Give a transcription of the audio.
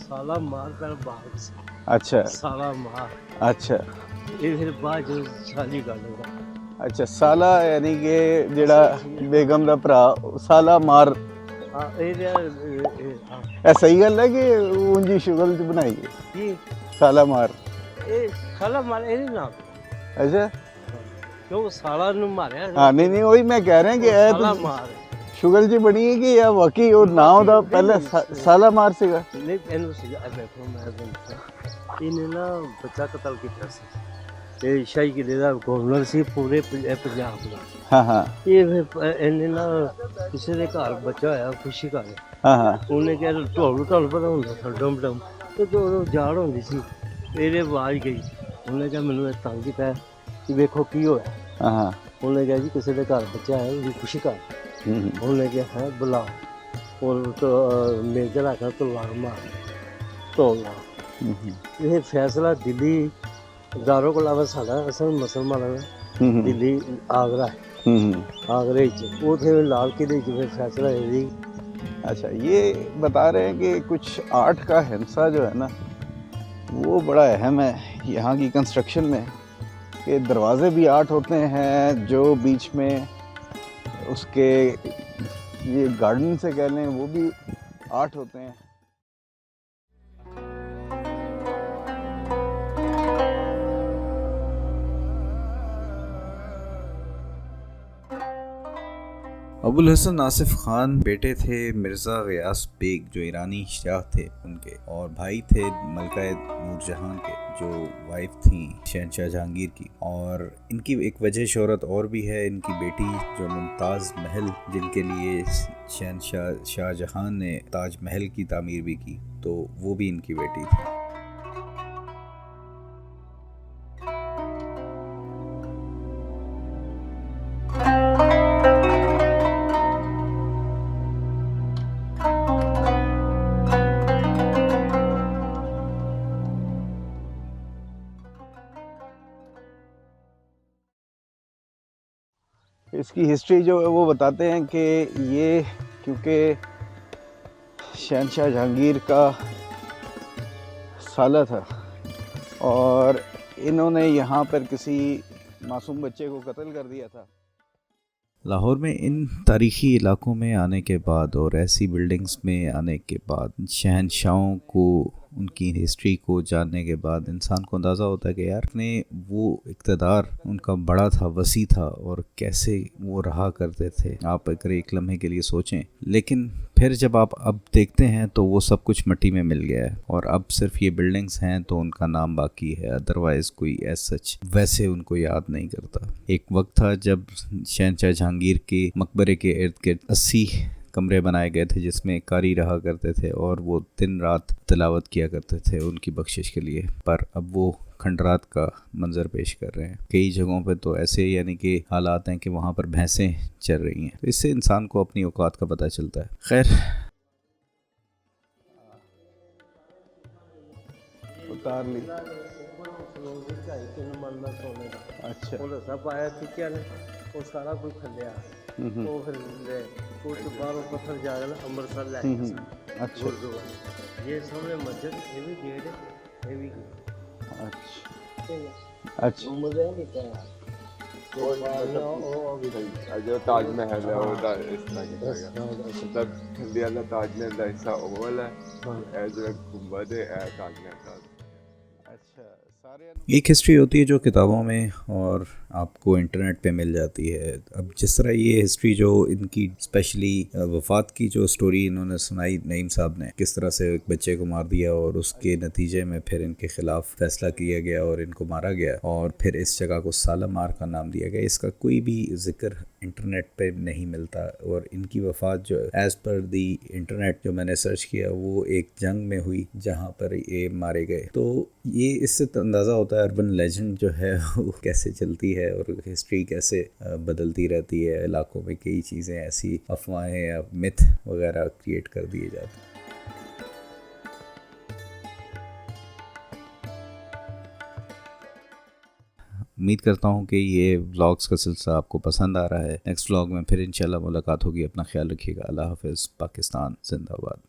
साला मार पर बाग से अच्छा साला मार अच्छा ये फिर बाद जो शादी कर लूंगा। अच्छा साला यानी कि जेड़ा बेगम दा भरा साला मार हाँ ये हाँ ए सही गल है कि उंजी शुगल च बनाई है ये साला मार साला मार ये नाम अच्छा क्यों साला नु मारे हाँ नहीं वही मैं कह रहा कि साला मार शुगल जी बनी है कि या वाकई वो नाम दा पहले साला मार सीगा नहीं एनु सी देखो मैं बनता इन्हें ना बच्चा कत्ल किया सी ते शाही किले दा गवर्नर सी पूरे पंजाब दा हाँ हाँ ये फिर इन्हें ना किसी दे घर बच्चा होया खुशी घर हाँ हाँ उन्हें क्या ढोल पता होंदा था डम डम तो जो जाड़ होंदी सी ਇਹਦੇ ਆਵਾਜ਼ ਗਈ ਉਹਨੇ ਕਿਹਾ ਮੈਨੂੰ ਇਹ ਤੰਗ ਕੀਤਾ ਕਿ ਵੇਖੋ ਕੀ ਹੋਇਆ हाँ ਉਹਨੇ ਕਿਹਾ ਜੀ ਕਿਸੇ ਦੇ ਘਰ ਬੱਚਾ ਹੈ ਉਹਦੀ ਖੁਸ਼ੀ ਕਰ ਉਹਨੇ ਕਿਹਾ ਹੈ ਬੁਲਾ ਉਹ ਤੋਂ ਮੇਜਰ ਆਖਾ ਤੋਂ ਲਾਰ ਮਾਰ ਤੋਲਾ ਇਹ ਫੈਸਲਾ ਦਿੱਲੀ ਦਾਰੋ ਕੋਲ ਆਵਾ ਸਾਡਾ ਅਸਲ ਮੁਸਲਮਾਨਾਂ ਦਾ ਦਿੱਲੀ ਆਗਰਾ आगरे उसे लाल किले फिर फैसला है। अच्छा ये बता रहे हैं कि कुछ आर्ट का हिस्सा जो है ना वो बड़ा अहम है यहाँ की कंस्ट्रक्शन में कि दरवाज़े भी आर्ट होते हैं जो बीच में उसके ये गार्डन से कह लें वो भी आर्ट होते हैं। अबुल हसन नासिफ खान बेटे थे मिर्ज़ा ग़ियास बेग जो ईरानी शाह थे उनके, और भाई थे मलका नूरजहां के जो वाइफ थी शहनशाह जहांगीर की। और इनकी एक वजह शोहरत और भी है, इनकी बेटी जो मुमताज़ महल जिनके लिए शहनशाह शाहजहां ने ताज महल की तामीर भी की, तो वो भी इनकी बेटी थी। इसकी हिस्ट्री जो है वो बताते हैं कि ये क्योंकि शहनशाह जहांगीर का साला था और इन्होंने यहाँ पर किसी मासूम बच्चे को कत्ल कर दिया था। लाहौर में इन तारीख़ी इलाकों में आने के बाद और ऐसी बिल्डिंग्स में आने के बाद शहनशाहों को उनकी हिस्ट्री को जानने के बाद इंसान को अंदाज़ा होता है कि यार ने वो इक़्तिदार उनका बड़ा था, वसी था, और कैसे वो रहा करते थे। आप अगर एक लम्हे के लिए सोचें, लेकिन फिर जब आप अब देखते हैं तो वो सब कुछ मिट्टी में मिल गया है और अब सिर्फ ये बिल्डिंग्स हैं तो उनका नाम बाकी है, अदरवाइज़ कोई एज सच वैसे उनको याद नहीं करता। एक वक्त था जब शहनशाह जहांगीर के मकबरे के इर्द गिर्द 80 कमरे बनाए गए थे जिसमें कारी रहा करते थे और वो दिन रात तिलावत किया करते थे उनकी बख्शिश के लिए। पर अब वो खंडरात का मंजर पेश कर रहे हैं। कई जगहों पे तो ऐसे यानी कि हालात हैं कि वहाँ पर भैंसें चल रही हैं, तो इससे इंसान को अपनी औकात का पता चलता है। खैर उतार ली। अच्छा वो सब आया थी क्या ने वो सारा कुछ खलिया वो फिर कुछ बाहरों पत्थर जाकर अमृतसर ले गए। अच्छा गुरुद्वारा ये सामने मस्जिद ये भी गेट है ये भी। अच्छा अच्छा मजा नहीं था जो ताजमहल है वो इस तरह मतलब इंडिया का ताजमहल का हिस्सा ओवल है जो गुंबद है ताजमहल। अच्छा एक हिस्ट्री होती है जो किताबों में और आपको इंटरनेट पे मिल जाती है। अब जिस तरह ये हिस्ट्री जो इनकी स्पेशली वफ़ात की जो स्टोरी इन्होंने सुनाई नईम साहब ने, किस तरह से एक बच्चे को मार दिया और उसके नतीजे में फिर इनके ख़िलाफ़ फैसला किया गया और इनको मारा गया और फिर इस जगह को साला मार का नाम दिया गया, इसका कोई भी ज़िक्र इंटरनेट पे नहीं मिलता। और इनकी वफ़ात जो एज़ पर दी इंटरनेट जो मैंने सर्च किया वो एक जंग में हुई जहाँ पर ये मारे गए। तो ये इससे अंदाज़ा होता है अर्बन लेजेंड जो है वो कैसे चलती है और हिस्ट्री कैसे बदलती रहती है। इलाकों में कई चीज़ें ऐसी अफवाहें या मिथ वगैरह क्रिएट कर दिए जाते हैं। उम्मीद करता हूँ कि ये व्लॉग्स का सिलसिला आपको पसंद आ रहा है। नेक्स्ट व्लॉग में फिर इंशाल्लाह मुलाकात होगी। अपना ख्याल रखिएगा। अल्लाह हाफ़िज़। पाकिस्तान जिंदाबाद।